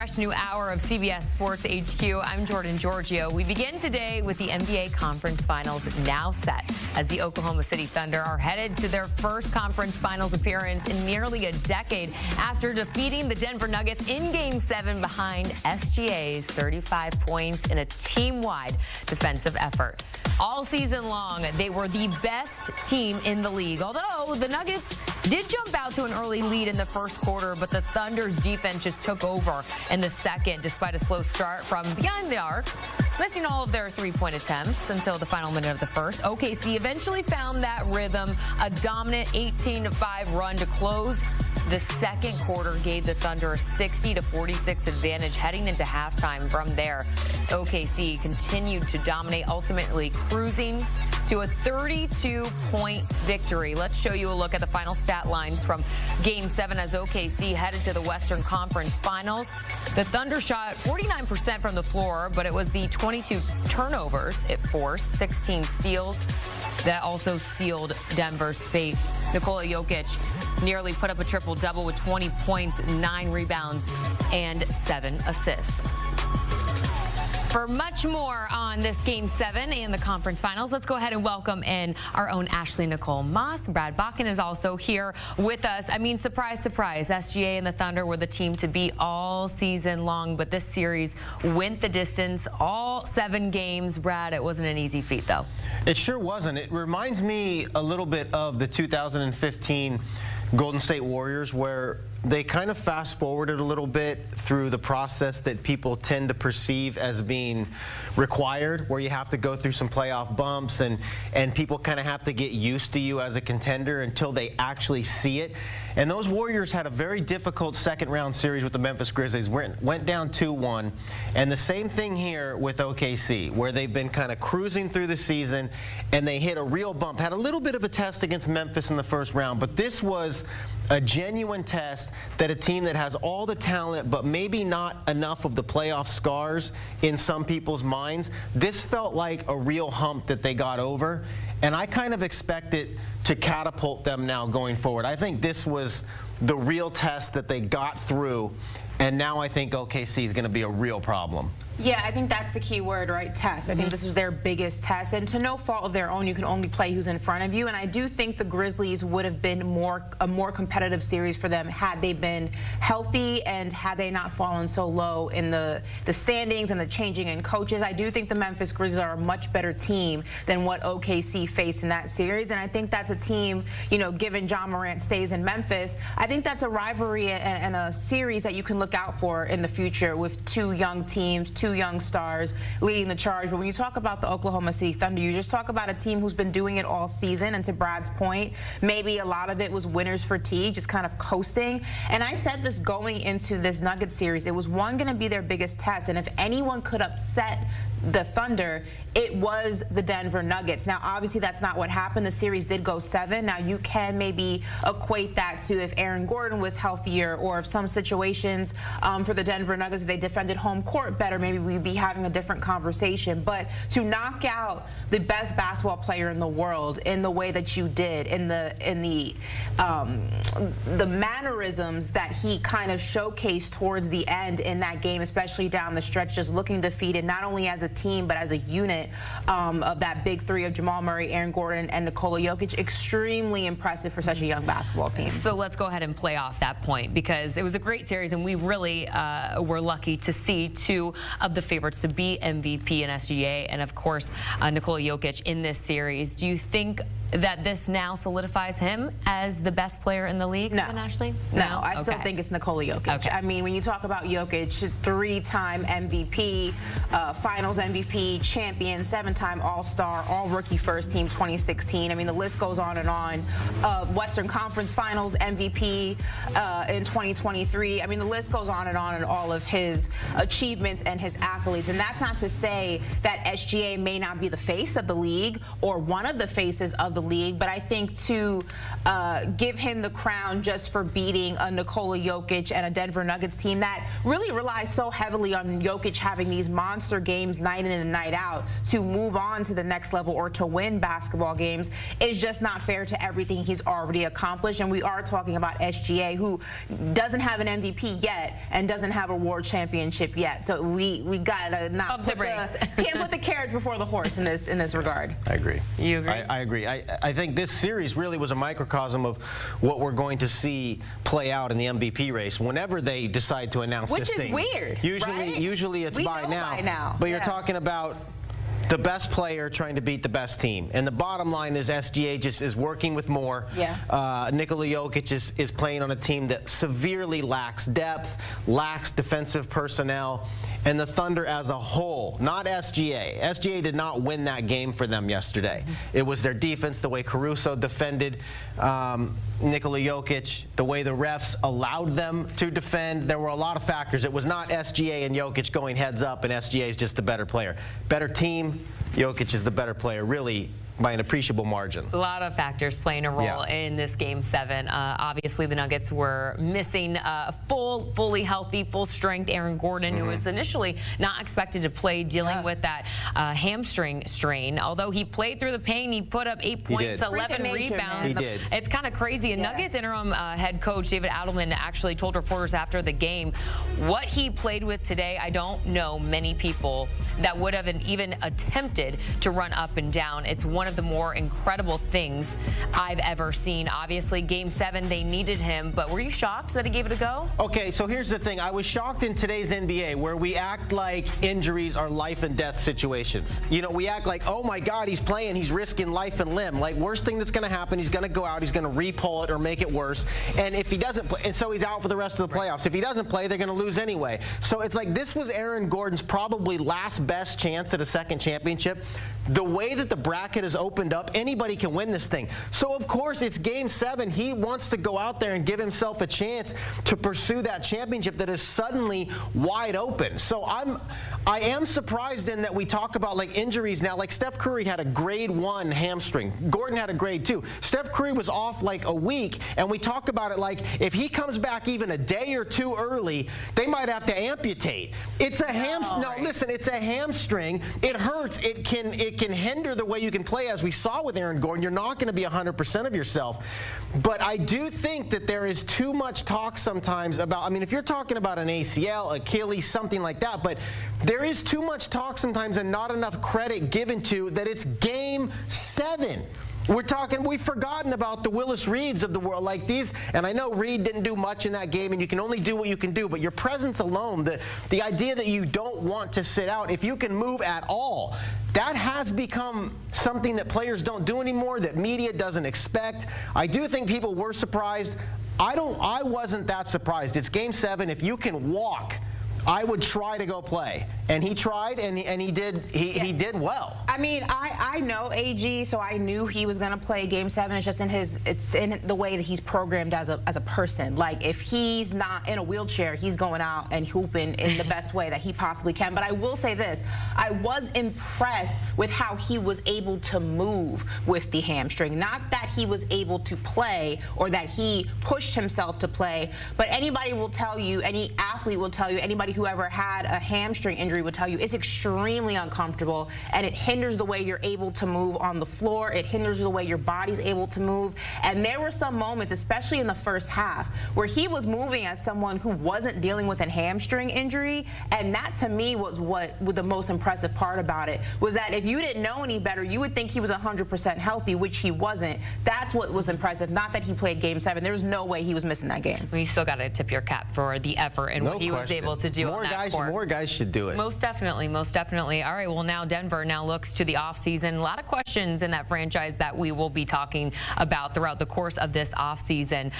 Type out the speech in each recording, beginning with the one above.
Fresh new hour of CBS Sports HQ. I'm Jordan Giorgio. We begin today with the NBA Conference Finals now set as the Oklahoma City Thunder are headed to their first conference finals appearance in nearly a decade after defeating the Denver Nuggets in Game 7 behind SGA's 35 points in a team-wide defensive effort. All season long, they were the best team in the league, although the Nuggets did jump out to an early lead in the first quarter, but the Thunder's defense just took over in the second despite a slow start from behind the arc, missing all of their three-point attempts until the final minute of the first. OKC eventually found that rhythm. A dominant 18-5 run to close the second quarter gave the Thunder a 60-46 advantage heading into halftime. From there, OKC continued to dominate, ultimately cruising to a 32-point victory. Let's show you a look at the final stat lines from Game 7 as OKC headed to the Western Conference Finals. The Thunder shot 49% from the floor, but it was the 22 turnovers it forced, 16 steals, that also sealed Denver's fate. Nikola Jokic nearly put up a triple-double with 20 points, 9 rebounds, and 7 assists. For much more on this Game 7 and the conference finals, let's go ahead and welcome in our own Ashley Nicole Moss. Brad Bakken is also here with us. I mean, surprise, surprise, SGA and the Thunder were the team to beat all season long, but this series went the distance, all 7 games. Brad, it wasn't an easy feat, though. It sure wasn't. It reminds me a little bit of the 2015 Golden State Warriors, where they kind of fast-forwarded a little bit through the process that people tend to perceive as being required, where you have to go through some playoff bumps and people kind of have to get used to you as a contender until they actually see it. And those Warriors had a very difficult second-round series with the Memphis Grizzlies. Went down 2-1. And the same thing here with OKC, where they've been kind of cruising through the season, and they hit a real bump. Had a little bit of a test against Memphis in the first round, but this was a genuine test that a team that has all the talent but maybe not enough of the playoff scars in some people's minds, this felt like a real hump that they got over, and I kind of expect it to catapult them now going forward. I think this was the real test that they got through, and now I think OKC is going to be a real problem. Yeah, I think that's the key word, right? Test. I think this was their biggest test, and to no fault of their own, you can only play who's in front of you. And I do think the Grizzlies would have been a more competitive series for them had they been healthy and had they not fallen so low in the standings and the changing in coaches. I do think the Memphis Grizzlies are a much better team than what OKC faced in that series, and I think that's a team, you know, given Ja Morant stays in Memphis, I think that's a rivalry and a series that you can look out for in the future with 2 young teams, 2 young stars leading the charge. But when you talk about the Oklahoma City Thunder, you just talk about a team who's been doing it all season, and to Brad's point, maybe a lot of it was winner's fatigue, just kind of coasting. And I said this going into this Nuggets series, it was going to be their biggest test, and if anyone could upset the Thunder, it was the Denver Nuggets. Now, obviously, that's not what happened. The series did go 7. Now, you can maybe equate that to if Aaron Gordon was healthier, or if some situations for the Denver Nuggets, if they defended home court better, maybe we'd be having a different conversation. But to knock out the best basketball player in the world in the way that you did, in the mannerisms that he kind of showcased towards the end in that game, especially down the stretch, just looking defeated, not only as a team but as a unit of that big 3 of Jamal Murray, Aaron Gordon, and Nikola Jokic. Extremely impressive for such a young basketball team. So let's go ahead and play off that point, because it was a great series, and we really were lucky to see 2 of the favorites to be MVP and SGA, and of course Nikola Jokic in this series. Do you think that this now solidifies him as the best player in the league? No. Ashley? No, I still think it's Nikola Jokic. Okay. I mean, when you talk about Jokic, 3-time MVP, Finals MVP, champion, 7-time All-Star, All-Rookie First Team 2016. I mean, the list goes on and on. Western Conference Finals MVP in 2023. I mean, the list goes on and on in all of his achievements and his accolades. And that's not to say that SGA may not be the face of the league or one of the faces of the league, but I think to give him the crown just for beating a Nikola Jokic and a Denver Nuggets team that really relies so heavily on Jokic having these monster games night in and night out to move on to the next level or to win basketball games is just not fair to everything he's already accomplished. And we are talking about SGA, who doesn't have an MVP yet and doesn't have a world championship yet. So we gotta not put can't put the carriage before the horse in this regard. I agree. You agree? I agree. I think this series really was a microcosm of what we're going to see play out in the MVP race whenever they decide to announce this thing. Which is weird, right? Usually it's by now. But you're talking about the best player trying to beat the best team. And the bottom line is SGA just is working with more. Nikola Jokic is playing on a team that severely lacks depth, lacks defensive personnel. And the Thunder as a whole, not SGA. SGA did not win that game for them yesterday. It was their defense, the way Caruso defended Nikola Jokic, the way the refs allowed them to defend. There were a lot of factors. It was not SGA and Jokic going heads up and SGA is just the better player. Better team, Jokic is the better player, really, by an appreciable margin. A lot of factors playing a role in this Game 7. Obviously, the Nuggets were missing fully healthy, full-strength Aaron Gordon, who was initially not expected to play, dealing with that hamstring strain. Although he played through the pain, he put up 8 points, 11 rebounds. He did. It's kind of crazy. And Nuggets interim head coach David Adelman actually told reporters after the game, what he played with today, I don't know many people that would have even attempted to run up and down. It's one of the more incredible things I've ever seen. Obviously, Game 7, they needed him, but were you shocked that he gave it a go? Okay, so here's the thing. I was shocked in today's NBA where we act like injuries are life and death situations. You know, we act like, oh my God, he's playing, he's risking life and limb. Like, worst thing that's going to happen, he's going to go out, he's going to re-pull it or make it worse. And if he doesn't play, and so he's out for the rest of the playoffs. If he doesn't play, they're going to lose anyway. So it's like this was Aaron Gordon's probably last best chance at a second championship. The way that the bracket is opened up, anybody can win this thing. So of course it's Game 7. He wants to go out there and give himself a chance to pursue that championship that is suddenly wide open. So I am surprised in that we talk about like injuries now. Like Steph Curry had a grade 1 hamstring. Gordon had a grade 2. Steph Curry was off like a week, and we talk about it like if he comes back even a day or two early, they might have to amputate. It's a hamstring. No, listen, it's a hamstring. It hurts. It can hinder the way you can play, as we saw with Aaron Gordon. You're not going to be 100% of yourself. But I do think that there is too much talk sometimes about, I mean, if you're talking about an ACL, Achilles, something like that, but there is too much talk sometimes and not enough credit given to that it's Game 7. We've forgotten about the Willis Reeds of the world like these, and I know Reed didn't do much in that game, and you can only do what you can do, but your presence alone, the idea that you don't want to sit out, if you can move at all, that has become something that players don't do anymore, that media doesn't expect. I do think people were surprised. I wasn't that surprised. It's Game 7. If you can walk, I would try to go play. And he tried, and he did well. I mean, I know AG, so I knew he was going to play Game 7. It's just it's in the way that he's programmed as a person. Like, if he's not in a wheelchair, he's going out and hooping in the best way that he possibly can. But I will say this, I was impressed with how he was able to move with the hamstring. Not that he was able to play or that he pushed himself to play, but anybody will tell you, any athlete will tell you, anybody who ever had a hamstring injury would tell you it's extremely uncomfortable, and it hinders the way you're able to move on the floor. It hinders the way your body's able to move. And there were some moments, especially in the first half, where he was moving as someone who wasn't dealing with a hamstring injury. And that, to me, was the most impressive part about it, was that if you didn't know any better, you would think he was 100% healthy, which he wasn't. That's what was impressive. Not that he played Game 7. There was no way he was missing that game. We still got to tip your cap for the effort and what he was able to do on that court. More guys should do it. Most definitely, most definitely. All right, well, now Denver now looks to the offseason. A lot of questions in that franchise that we will be talking about throughout the course of this offseason.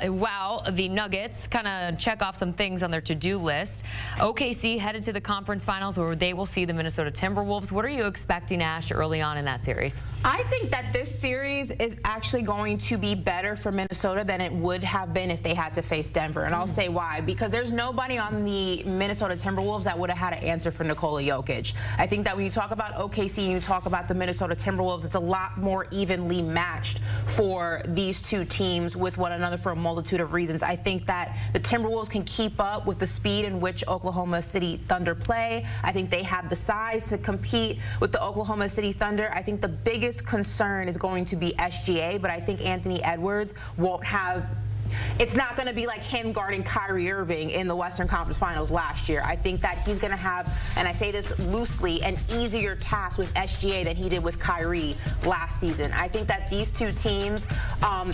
While the Nuggets kind of check off some things on their to-do list, OKC headed to the conference finals where they will see the Minnesota Timberwolves. What are you expecting, Ash, early on in that series? I think that this series is actually going to be better for Minnesota than it would have been if they had to face Denver. And I'll say why. Because there's nobody on the Minnesota Timberwolves that would have had an answer for Nikola Jokic. I think that when you talk about OKC and you talk about the Minnesota Timberwolves, it's a lot more evenly matched for these two teams with one another for a multitude of reasons. I think that the Timberwolves can keep up with the speed in which Oklahoma City Thunder play. I think they have the size to compete with the Oklahoma City Thunder. I think the biggest concern is going to be SGA, but I think Anthony Edwards won't have. It's not going to be like him guarding Kyrie Irving in the Western Conference Finals last year. I think that he's going to have, and I say this loosely, an easier task with SGA than he did with Kyrie last season. I think that these two teams,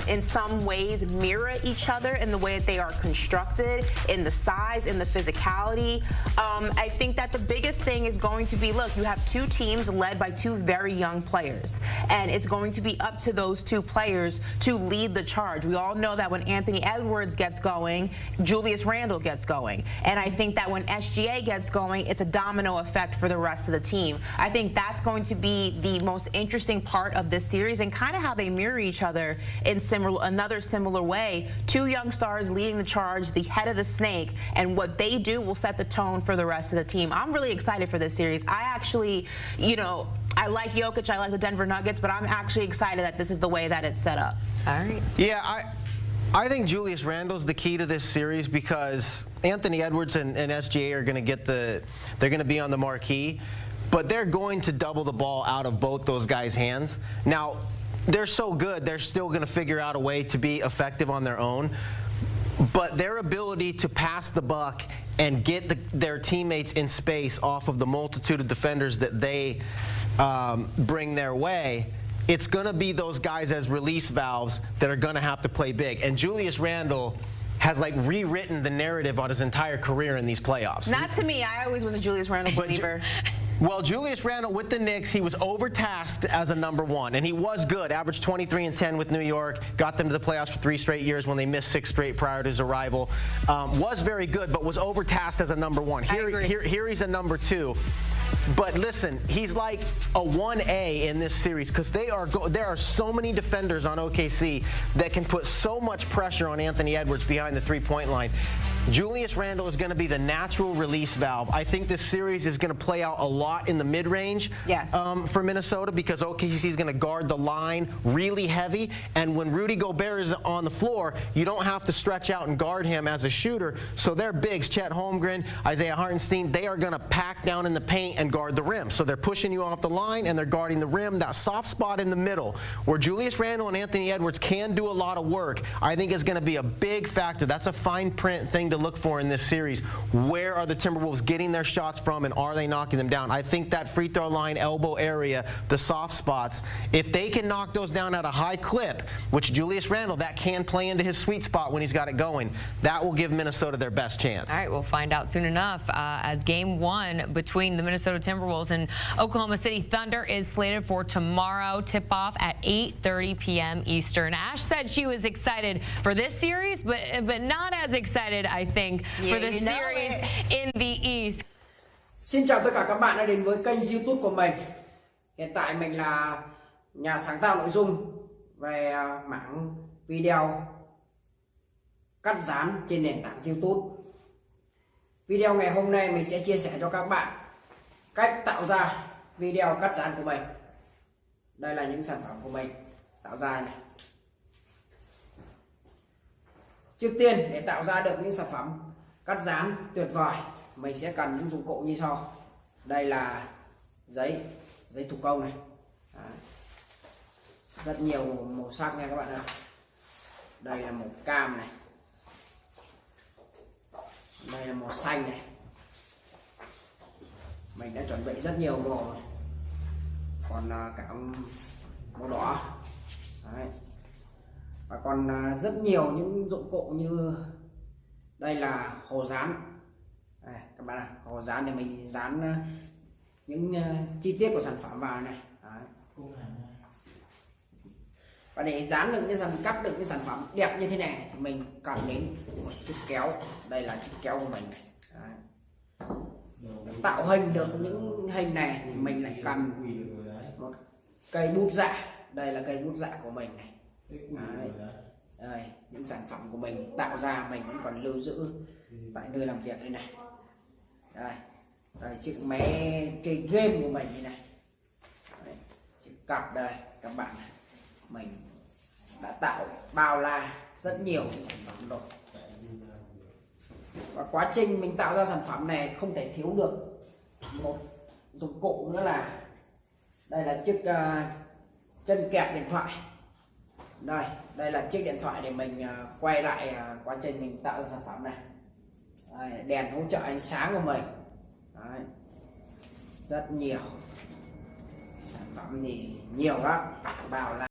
in some ways, mirror each other in the way that they are constructed, in the size, in the physicality. I think that the biggest thing is going to be, look, you have two teams led by two very young players, and it's going to be up to those two players to lead the charge. We all know that when Anthony Edwards gets going, Julius Randle gets going. And I think that when SGA gets going, it's a domino effect for the rest of the team. I think that's going to be the most interesting part of this series and kind of how they mirror each other in another similar way. Two young stars leading the charge, the head of the snake, and what they do will set the tone for the rest of the team. I'm really excited for this series. I actually, I like Jokic, I like the Denver Nuggets, but I'm actually excited that this is the way that it's set up. All right. Yeah, I think Julius Randle's the key to this series because Anthony Edwards and SGA are going to get they're going to be on the marquee, but they're going to double the ball out of both those guys' hands. Now, they're so good, they're still going to figure out a way to be effective on their own, but their ability to pass the buck and get their teammates in space off of the multitude of defenders that they bring their way, it's going to be those guys as release valves that are going to have to play big. And Julius Randle has like rewritten the narrative on his entire career in these playoffs. Not to me. I always was a Julius Randle believer. Well, Julius Randle with the Knicks, he was overtasked as a number one, and he was good. Averaged 23 and 10 with New York, got them to the playoffs for 3 straight years when they missed 6 straight prior to his arrival. Was very good, but was overtasked as a number one. Here he's a number 2. But listen, he's like a 1A in this series because there are so many defenders on OKC that can put so much pressure on Anthony Edwards behind the three-point line. Julius Randle is going to be the natural release valve. I think this series is going to play out a lot in the mid-range for Minnesota because OKC is going to guard the line really heavy. And when Rudy Gobert is on the floor, you don't have to stretch out and guard him as a shooter. So their bigs, Chet Holmgren, Isaiah Hartenstein, they are going to pack down in the paint and guard the rim. So they're pushing you off the line and they're guarding the rim. That soft spot in the middle where Julius Randle and Anthony Edwards can do a lot of work, I think is going to be a big factor. That's a fine print thing to look for in this series. Where are the Timberwolves getting their shots from and are they knocking them down? I think that free throw line, elbow area, the soft spots, if they can knock those down at a high clip, which Julius Randle, that can play into his sweet spot when he's got it going, that will give Minnesota their best chance. All right, we'll find out soon enough as game 1 between the Minnesota Timberwolves and Oklahoma City Thunder is slated for tomorrow, tip-off at 8:30 p.m. Eastern. Ash said she was excited for this series, but not as excited, I think, for the series in the East. Xin chào tất cả các bạn đã đến với kênh YouTube của mình. Hiện tại mình là nhà sáng tạo nội dung về mảng video cắt dán trên nền tảng YouTube. Video ngày hôm nay mình sẽ chia sẻ cho các bạn cách tạo ra video cắt dán của mình. Đây là những sản phẩm của mình tạo ra này. Trước tiên để tạo ra được những sản phẩm cắt dán tuyệt vời, mình sẽ cần những dụng cụ như sau. Đây là giấy thủ công này. Đấy. Rất nhiều màu sắc nha các bạn ạ. Đây là màu cam này. Đây là màu xanh này. Mình đã chuẩn bị rất nhiều màu này. Còn cả màu đỏ. Đấy. Và còn rất nhiều những dụng cụ như đây là hồ dán. Đây, các bạn ạ, hồ dán để mình dán những chi tiết của sản phẩm vào này. Đấy. Và để dán được cắt được những sản phẩm đẹp như thế này thì mình cần đến một chiếc kéo. Đây là chiếc kéo của mình này. Đấy. Để tạo hình được những hình này thì mình lại cần một cây bút dạ. Đây là cây bút dạ của mình này. Đấy. Đây, những sản phẩm của mình tạo ra mình vẫn còn lưu giữ tại nơi làm việc đây này. Đây chiếc máy chơi game của mình như này. Đấy, chiếc cặp đây các bạn này. Mình đã tạo bao la rất nhiều cái sản phẩm rồi. Và quá trình mình tạo ra sản phẩm này không thể thiếu được một dụng cụ nữa là đây là chiếc chân kẹp điện thoại. Đây là chiếc điện thoại để mình quay lại quá trình mình tạo ra sản phẩm này. Đây, đèn hỗ trợ ánh sáng của mình. Đấy, rất nhiều sản phẩm thì nhiều lắm, bao la.